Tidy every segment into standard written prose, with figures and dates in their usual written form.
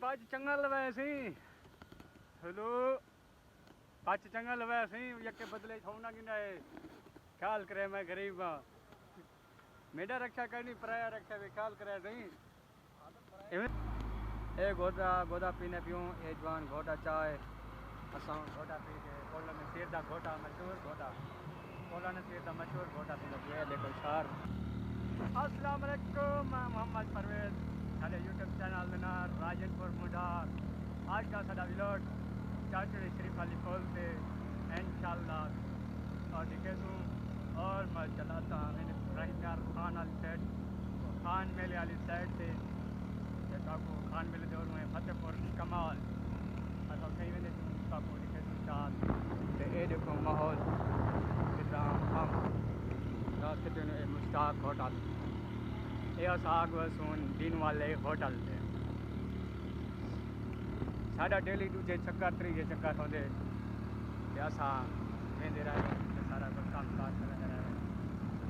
पच चंगा लवाया सी। हेलो पच चंगा लवाया सी यके बदले थोना कि ना ख्याल करे मैं गरीब हाँ मेरा रक्षा करनी पराया रक्षा भी ख्याल करे सही ए गोदा गोदा पीने पियूं ए जवान घोटा चाय असां घोटा पी के कोलन सिर दा घोटा मशहूर घोटा कोलन सिर दा मशहूर घोटा पीने पिए देखो शार अस्सलाम वालेकुम मैं मोहम्मद परवेज साडे यूट्यूब चैनल दे नाल राजनपुर मुडार आज का साडा व्लॉग चाचड़ी शरीफ वाली पुल से इंशाल्लाह और दिखेसूं और मैं चलाता मैंने रहीमयार खान वाली साइड खान मेले वाली साइड से काकू खान मेले दौर में फतेहपुर कमाल असां कहीं वेंदे काकू दिखेसूं चार ते ए देखो माहौल कितना हम रास्ते में मुश्ताक होटल ये असाग वसून दिन वाले होटल से साढ़ा डेली दूजे चक्कर त्रीजे चक्कर होंदे ते असां वेंदे रहे सारा कुछ काम काज करते रहे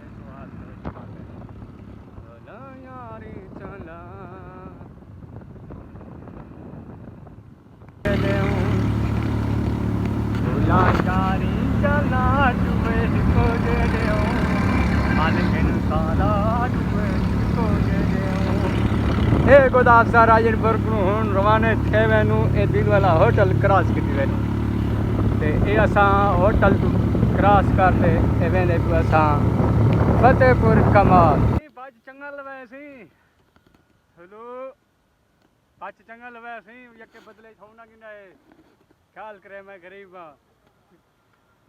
ये सवाल चला यारी चला चला यारी चला तुमे को दे देओ मालिकन साला तुमे को दे देओ ए गोदा अफसर राजनपुर को हुन रवाने थे वैनू ए दिल वाला होटल क्रॉस की वैनू ते ए असां होटल क्रॉस करते ए वेंदे पियो असां फतेहपुर कमाल पच चंगा लवाया सी। हेलो पच चंगा लवाया सी यके बदले थोना कि ना ख्याल करे मैं गरीब हाँ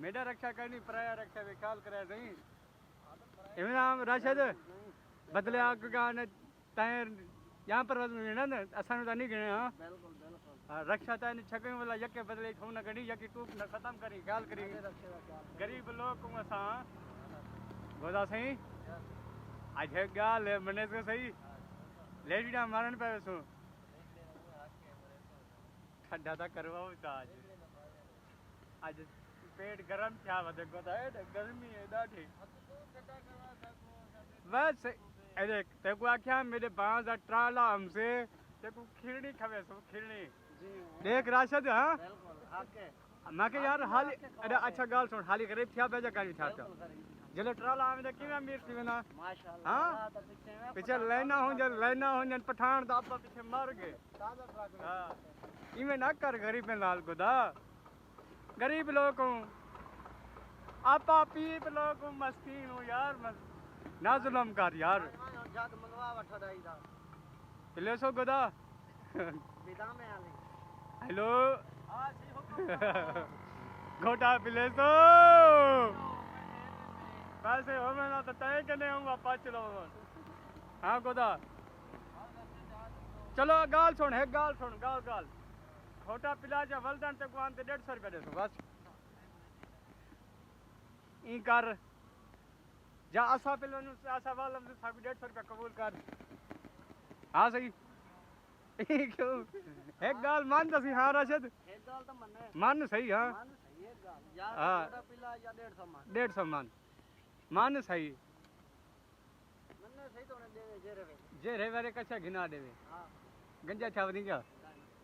मेरा रक्षा करनी पराया रक्षा भी ख्याल करे सही इवें नाम राशिद बदले आग गाने तैर यहाँ पर ना असां तो नहीं गिने हाँ रक्षा तैन छकने वाला यके बदले थोना करी यकी टूप न खत्म करी ख्याल करी गरीब लोग को असां गोदा सही आज एक गाल है मने से सही लेडी ना मारन पे सो ठंडा ता करवाओ आज आज पेट गरम क्या वदे गोदा ए गर्मी है दाठी बस ए देख ते को आख्या मेरे बांस दा ट्राला हमसे ते को खिरनी खवे सो खिरनी देख राशिद हां बिल्कुल आके मैं के यार हाल अरे अच्छा गाल सुन हाली गरीब थिया बेजा कानी था जले ट्राला आवे त किवे मीर थी वेना माशाल्लाह हां त पीछे लेना हो जन पठान दा आपा पीछे मर गए हां इमे ना कर गरीब में लाल खुदा गरीब लोग हूं आपा पीप लोग हूं मस्कीन हूं यार ना जुल्म कर यार जाग मंगवा वठा दाई दा ले सो खुदा विदा में आले हेलो हां जी हुकुम घोटा पिले सो पैसे हो मैं ना तो तय करने हूँ पाँच किलो हाँ गोदा चलो गाल सुन है गाल खोटा पिला जा वलदन तक वहाँ 150 रुपये दे सो बस ई कर जा आशा पिलो आशा वाला से साकू 150 रुपये कबूल कर हाँ सही क्यों एक गाल मान दसी हाँ राशिद एक गाल तो मन सही हाँ मन सही एक गाल यार खोटा पिला या 150 मान मान सही मन्ने सही तो ने देवे जे रे वारे कछा घिना देवे हां गंजा छा वनी क्या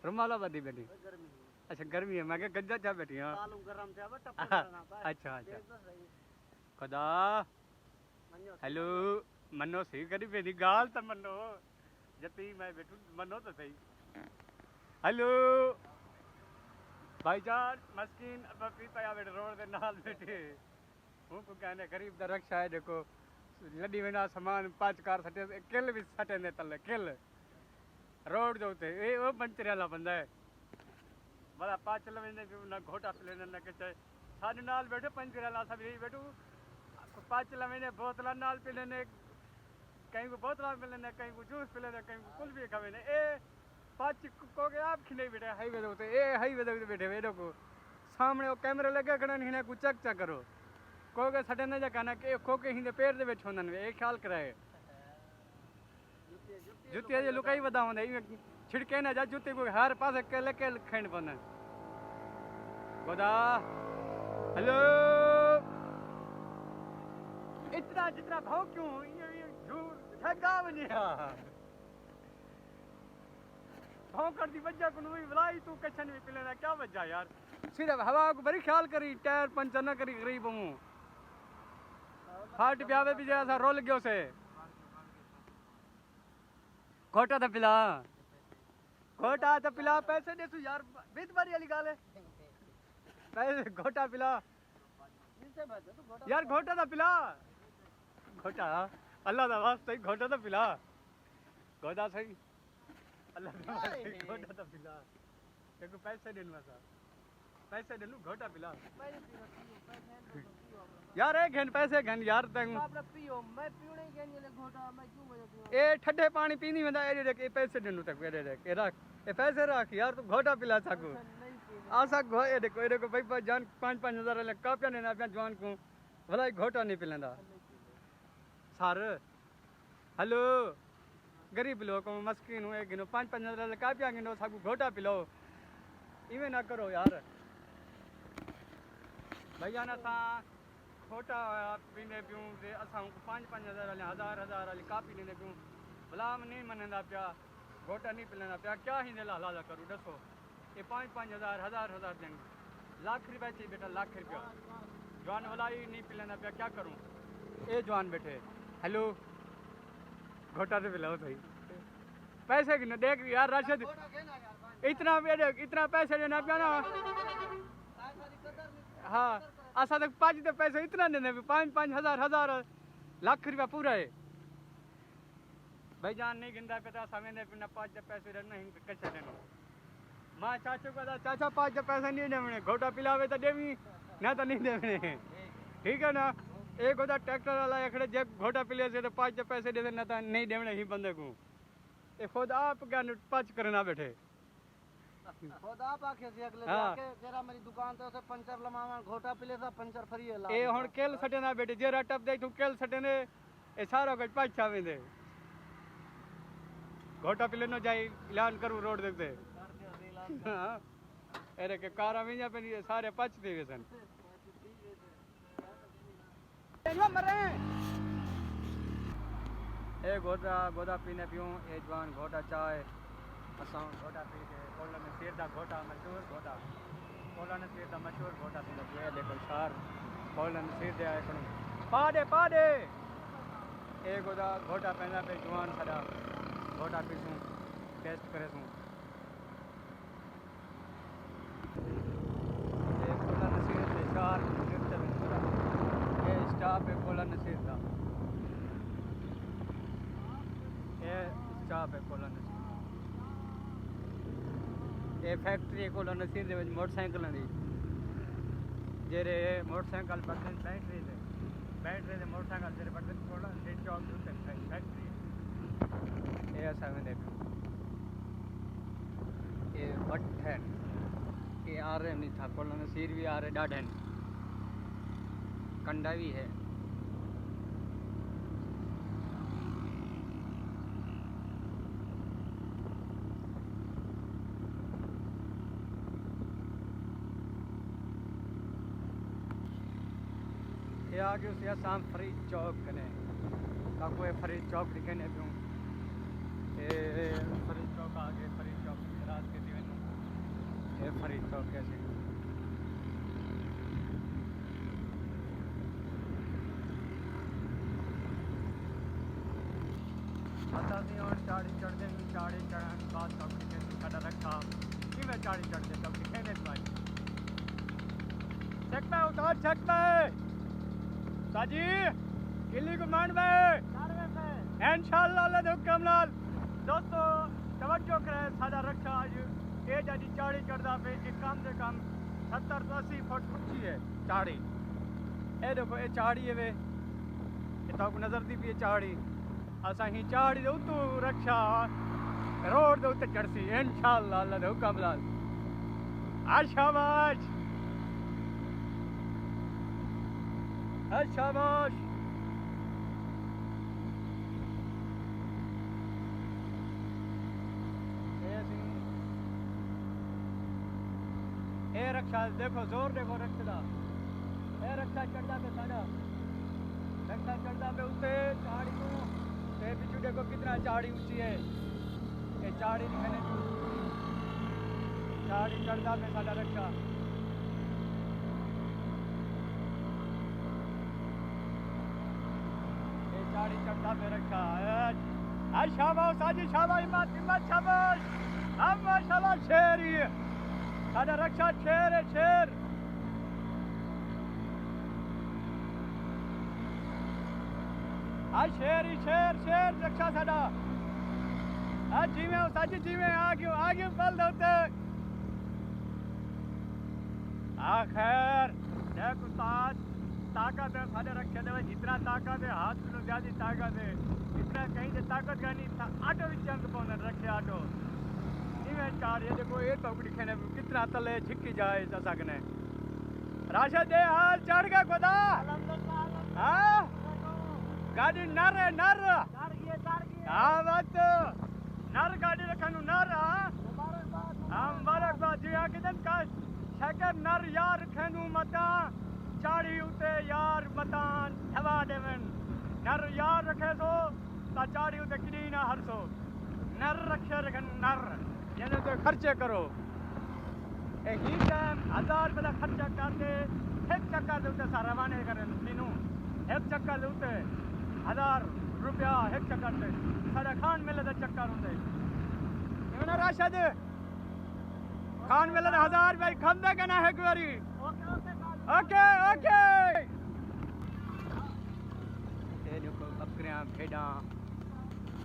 रुमाला बदी बैठी गर्मी अच्छा गर्मी है मैं के गंजा छा बैठी हां सालू गरम छा बट अच्छा खुदा हेलो मन्नो सही करी बेदी गाल त मन्नो जती मैं बैठू मन्नो तो सही हेलो भाईजान मस्कीन बपी पया बैठ रोड दे नाल बैठे को कहने गरीब दा रक्षा है देखो लड़ी वेना सामान पांच कार सटे किल भी सटे ने तले किल रोड जो ते ए ओ पंचर वाला बंदा है बड़ा पांच लवेने ना घोटा प्लेन ना के साडे नाल बैठे पंचर वाला सब यही बैठू पांच लवेने बोतल नाल पीले ने कहीं को बोतल पीले ने कहीं को जूस पीले ने कहीं को कुल भी खावे ने ए पांच को के आप खिले बैठे हाईवे दे ए हाईवे दे बैठे वे देखो सामने वो कैमरे लगे खड़े ने को चेक करो को के सटे न जाना के को के हिंदे पैर दे बैठो नन ए ख्याल कराए जुत्ती जे लुकाई वदावंदे छिड़के न जा जुत्ती को हर पासे के लेके खैंड पने गोदा हेलो इतना जितना भाव क्यों ये झूठ झगा बनिया भौंकड़ दी वजह को हुई भलाई तू कशन भी पिलेना क्या वजह यार सिर्फ हवा को बड़ी ख्याल करी टायर पंचर न करी गरीब हूँ फाट ब्यावे भी जैसा रोल गयो से घोटा तो पिला घोटा तो पिला पैसे दे तू यार बीत बारी वाली गाल है पैसे घोटा पिला यार घोटा तो पिला घोटा अल्लाह का वास्ते घोटा तो पिला घोटा सही अल्लाह का वास्ते घोटा तो पिला देखो पैसे देनु ऐसा पैसे देनु घोटा पिला यार एक घन पैसे घन यार तंग पियो मैं पियो नहीं घन ये घोटा मैं क्यों बजा ए ठंडे पानी पीनी में ए देख ए पैसे देनु तक ए देख ए रख ए पैसे रख यार तू घोटा पिला सकू आसा घो ए देखो भाई जान 5-5 हजार ले कापिया ने ना जवान को भला घोटा नहीं पिलेंदा सर हेलो गरीब लोग मस्किन हुए गिनो 5-5 हजार ले कापिया गिनो सकू घोटा पिलो इवे ना करो यार भैया ना सा खोटा पीने पियूं ते असां 5-5 हजार वाली कापी ने पियूं भला नहीं मनंदा पिया घोटा नहीं पिलंदा पिया क्या ही लाला करूँ दसो ये 5-5 हजार देंगे लाख रुपया चाहिए बेटा लाख रुपया जवान वाला ही नहीं पिलाना पिया क्या करूँ ए जवान बैठे हेलो घोटा से पिलाओ सही पैसे की देख यार राशिद इतना पैसे देना पिया ना हाँ असा तक 5 तो पैसे इतना देने 5-5 हजार लाख रुपया पूरा है भाई जान नहीं गिनता पिता समय पिना 5 पैसे देना कैसे देना माँ चाचू का चाचा 5 पैसे नहीं देवने घोटा पिलावे तो देवी ना तो नहीं देवने ठीक है ना एक होता ट्रैक्टर वाला एकड़े जब घोटा पिले से तो 5 पैसे दे देना था नहीं देवने ही बंदे को ये खुद आप क्या पच करना बैठे खुद आप आके से अगले जाके जरा मेरी दुकान तो उसे पंचर लमावा घोटा पिले सा पंचर फ्री है ए हुन केल सटे ना बैठे जरा टप दे तू केल सटे ने ए सारा कुछ पाछा वेंदे घोटा पिले नो जाई ऐलान करू रोड देखते हां अरे के कार में जा पे सारे पचते वे सन एनो मरे ए गोदा पीने पियूं ए जवान घोटा चाय असां घोटा पी के कोलन सिर दा घोटा मशहूर घोटा कोलन सिर दा मशहूर घोटा पींदा पिया देखो सार कोलन सिर दे आए पाडे ए गोदा घोटा पैंदा पे जवान सदा घोटा पीसूं टेस्ट करे सूं ए कोलन सिर दे चार सिर ते सदा ए स्टाफ है कोलन सिर दा ए स्टाफ है कोलन ये फैक्ट्री को नसीर दे मोटरसाइकिल दी जेरे मोटरसाइकिल बदन बैटरी दे मोटरसाइकिल जेरे बदन कोला दे चौक दे फैक्ट्री ये ऐसा में देखो ये बटन ये आ रहे नहीं था कोला नसीर भी आ रहे डाढन कंडा भी है ये आगे उसे आसाम फरीद चौक कने का कोई फरीद चौक दिखने पियूं ये फरीद चौक आगे फरीद चौक रात के दिन ये फरीद चौक कैसे पता नहीं और चाड़ी चढ़ते चाड़ी चढ़ाने बाद चौक दिखे खड़ा रखा कि मैं चाड़ी चढ़ते चौक दिखे भाई चेक में उतार चेक में साजी किली को मान भाई इंशाअल्लाह अल्लाह दे हुक्म नाल दोस्तों तवज्जो करे साडा रक्षा आज ये जाडी चाड़ी चढ़दा पे एक कम से कम 70 तो 80 फुट ऊंची है चाड़ी ए देखो ये चाड़ी है वे ये तो नजर दी भी चाड़ी असा ही चाड़ी दे उतू रक्षा रोड दे उत्ते चढ़सी इंशाअल्लाह अल्लाह दे हुक्म नाल शाबाश शाबाश ए रक्षा देखो जोर देखो रक्षा ए रक्षा चढ़दा पे साडा रक्षा चढ़दा पे उत्ते चाड़ी को ते पिछू देखो कितना चाड़ी ऊंची है ये चाड़ी दिखने झाड़ी चढ़दा पे साडा रक्षा ये झाड़ी चढ़दा पे रक्षा शाबाश साजी शाबाश हिम्मत हिम्मत शाबाश अब माशाल्लाह शेर ही साडा रक्षा शेर है शेर शेर ही शेर शेर रक्षा साडा जिमें साजी जिमें आगे बल दौते खैर देख उस्ताद ताकत है साडे रखे दे जितना ताकत है हाथ में ज्यादा ताकत है इतना कहीं से ताकत का नहीं आटो भी जंग पौने रखे आटो इवें कार ये देखो ये टोकरी खेने कितना तले छिक्की जाए सकने राशद दे हाल चढ़ गया खुदा हाँ गाड़ी नर है नर हाँ बात नर गाड़ी रखनु नर हाँ मुबारकबाद जी आके दिन का शकर नर यार खेनु मता चाड़ी उते यार मतान हवा देवन नर यार रखे सो ता चाड़ी उते किडी ना हरसो नर रखे रखन नर यानी तो खर्चे करो एक ही टाइम 1000 रुपया खर्चा करते एक चक्कर दे उते सारा रवाने करन तीनों एक चक्कर दे उते 1000 रुपया एक चक्कर से सारा खान मेले का चक्कर होंगे ना राशद खान मेले 1000 रुपया खंदे के ना है बारी ओके ओके ये देखो बकरियां भेड़ा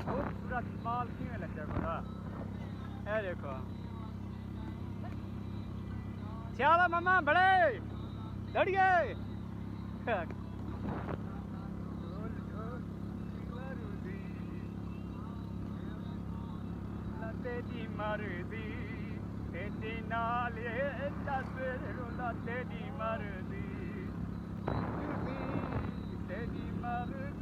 खूबसूरत माल किवें लगता है बड़ा ये देखो चला मामा बड़े दड़िए तेरी मर्जी तेरी नाले दस रोला तेरी मर्जी तेरी मर्जी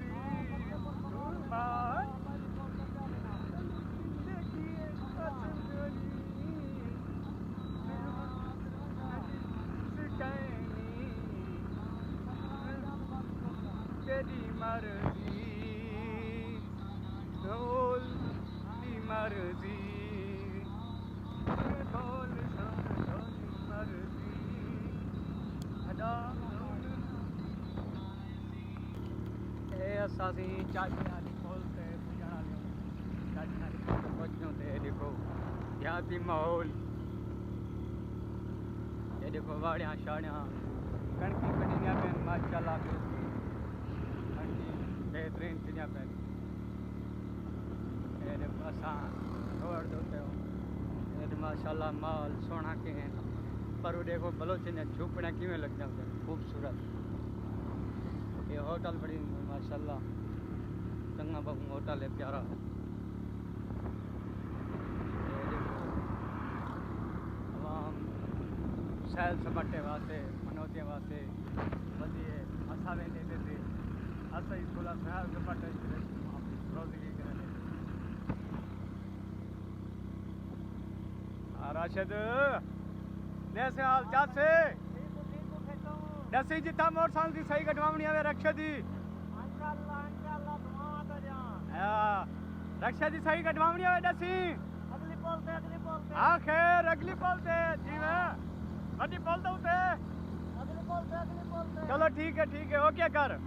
तेरी मर्जी ढोल की मर्जी ढोल मर्जी असां चाची वाली खोलते चाची वाली पहुंचते थे देखो देहाती माहौल ये देखो वाड़ियाँ शाड़ियाँ कणकी कटिया पे माशाल्लाह कणकी बेहतरीन कटिया पे ये देखो असां रोड दोते हो ये माशाल्लाह माल सोना के हैं पर वो देखो बलोच ने झोपड़ा किवें लग जाते खूबसूरत ये होटल बड़ी माशाल्लाह चंगा बहु होटल है प्यारा सैल सपाटे वास्ते मनोतिया वास्ते वधिए असा वेंदे थे असा स्कूल सैल सपाटे रोज़गी करने राशिद जैसे हाल चाल से दसी जिता मोटरसाइकिल की सही कटवावनी आवे रक्षा दी रक्षा दी सही कटवावनी आवे दसी अगली पोल आखिर अगली पोल से जी मैं बड़ी बोल दो उसे अगली पोल पे चलो ठीक है ओके कर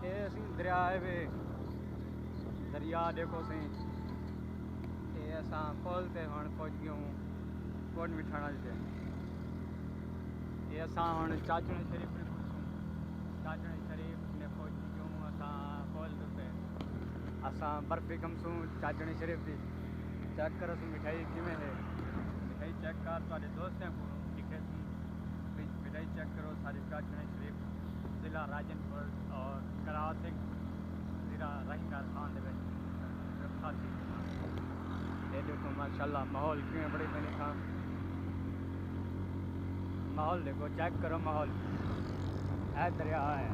ये सी दरिया है वे दरिया देखो सी ये असा पुल ते हुण पहुंच गए हूँ कोट मिठाणा जे ये असा हुण चाचणी शरीफ चाचणी शरीफ ने पहुंच गए हूँ असा पुल ते असा बर्फी कमसूं चाचणी शरीफ की चेक करो सो मिठाई किमें है मिठाई चेक कर सारे दोस्तों को लिखे मिठाई चेक करो सारी चाचणी शरीफ जिला राजनपुर और कराल सिंह जिला रहीमदार खान ये देखो माशाल्लाह माहौल किमें बड़ी मैंने कहा माहौल देखो चेक करो माहौल है दरिया है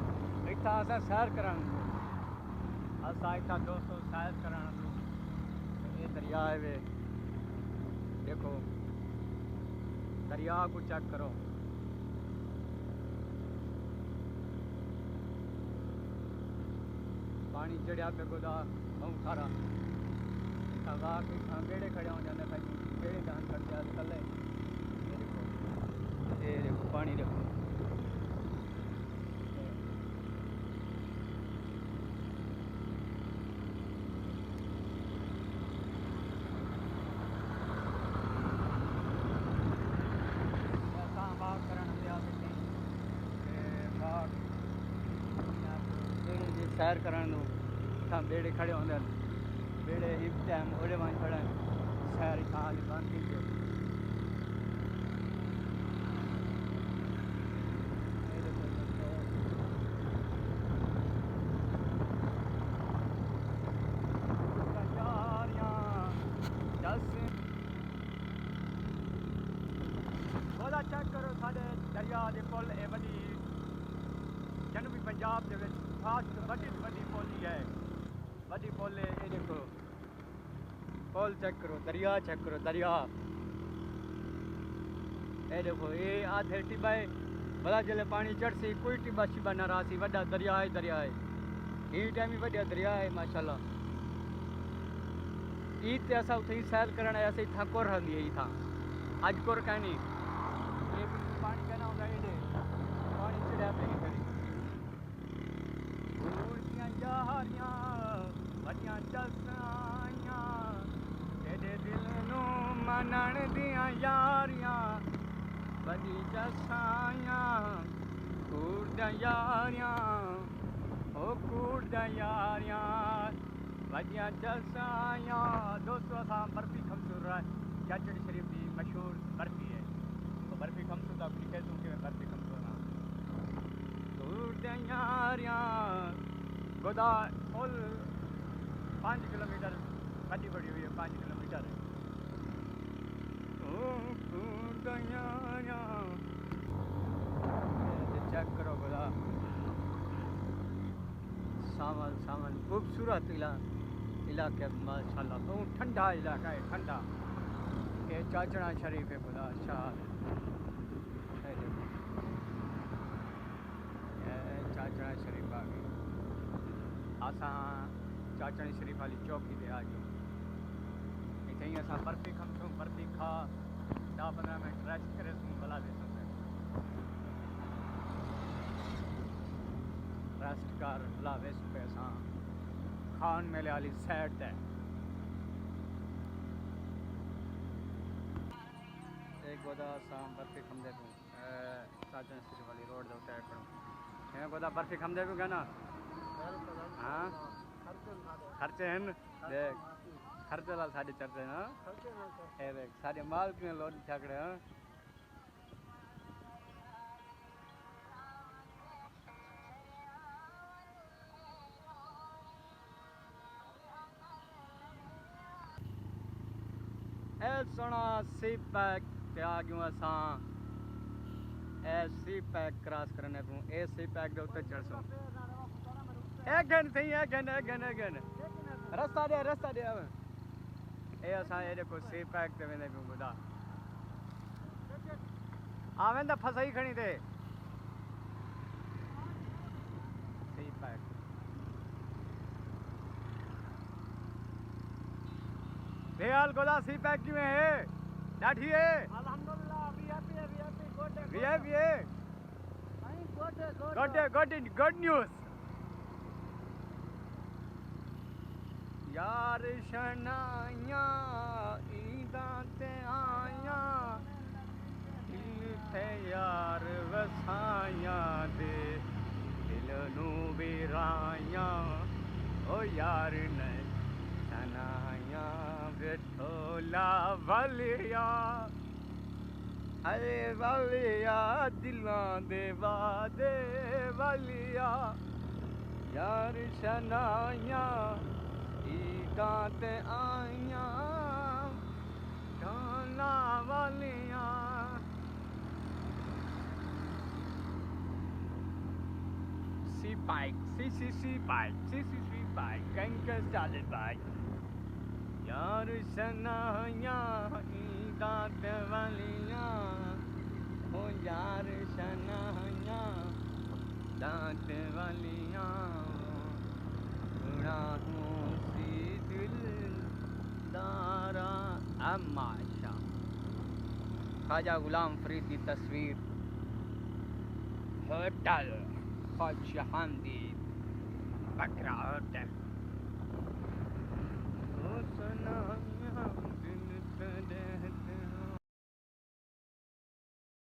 इतना असा सैर करन असा इतना दोस्तों सैर करन ये दरिया है वे देखो दरिया को चेक करो पानी चढ़िया पे गोदा बहुत सारा हवा के बेड़े खड़े हो जाते भाई बेड़े धान करते आज कल ये देखो पानी देखो सैर करण बेड़े खड़े होंगे बेड़े हिप टाइम ओड़े वहीं खड़े सैर खाल बंद कीजिए चेक करो साढ़े दरिया के पुल ये वही जनूबी पंजाब के फास्ट वही पुल ही है वही पुल है ये देखो पुल चेक करो दरिया दरिया ये देखो ये आधे टिब्बा है भला जल्द पानी चढ़सी कोई टिब्बा शिब्बा न रहा सी वड्डा दरिया है ये टाइम ही वड्डा दरिया है माशाल्लाह ईद ते असां उथे सैर करण आया सी था कोर रहंदी है था अज कोर कहनी ये पानी कहना होगा ये पानी चढ़िया पे करी यारियां वड्डियां चसाइयां तेरे दिल नू मनण दियां यारियां वड्डी चसाइयां कूड़दा यारियां ओ कूड़दा यारियां वड्डियां चसाइयां दोस्तों असां बर्फी खमसूर चाचड़ी शरीफ की मशहूर बर्फी है तो बर्फी खमसूर का अपनी कह दूँ कि मैं बर्फी खमसूर ना कूड़दा यारियां गोदा पुल 5 किलोमीटर बड़ी बड़ी हुई है 5 किलोमीटर चेक करो गोदा सावन खूबसूरत इलाके माशाल्लाह तो ठंडा इलाका है ठंडा ये चाचड़ा शरीफ है गोदा शाह चाचड़ा शरीफ आ गई असां चाचड़ी शरीफ वाली चौकी ते आ गई इतने ही असां बर्फी खमसूं बर्फी खा 10-15 मिनट रेस्ट करे भला दे रेस्ट कर भला वेस पे असां खान मेले वाली साइड ते एक गोदा असां बर्फी खमदे पियूं चाचड़ी शरीफ वाली रोड दे उते पियूं गोदा बर्फी खमदे पियूं कहना हाँ खर्चे हैं देख खर्चे लाल साढ़े चढ़ते हैं ये देख सारे माल के लोड छाकड़े हैं ए सोना सी पैक पे आ गयूं असां ए सी पैक क्रॉस करने को ए सी पैक दे उत्ते चढ़सो एक घन थी एक घन रास्ता दे ए असां ये देखो सी पैक ते वेंदे पियूं ॿुधा आवें त फसाई खणी थे सी पैक बेहाल गोदा सी पैक किवें है ॾाढी है अल्हम्दुलिल्लाह वीआईपी है गुड न्यूज़ यार शनाइयां ईदां ते आइयां इत्थे यार वसाइयां दे दिल नू विराइयां ओ यार ने शनाइयां बेठोला वलिया अरे वलिया दिलां दे वादे वलिया यार शनाइयां ईदां ते आइयां ढोला वालियां सी बाइक सी बाइक गैंगस्टर स्टाइल बाइक यार शनाइयां ईदां ते वालियां ओ यार शनाइयां दांत वालियां माशा ख्वाजा गुलाम फरीद की तस्वीर होटल ख्वाजा हमदीद बकरा होटल।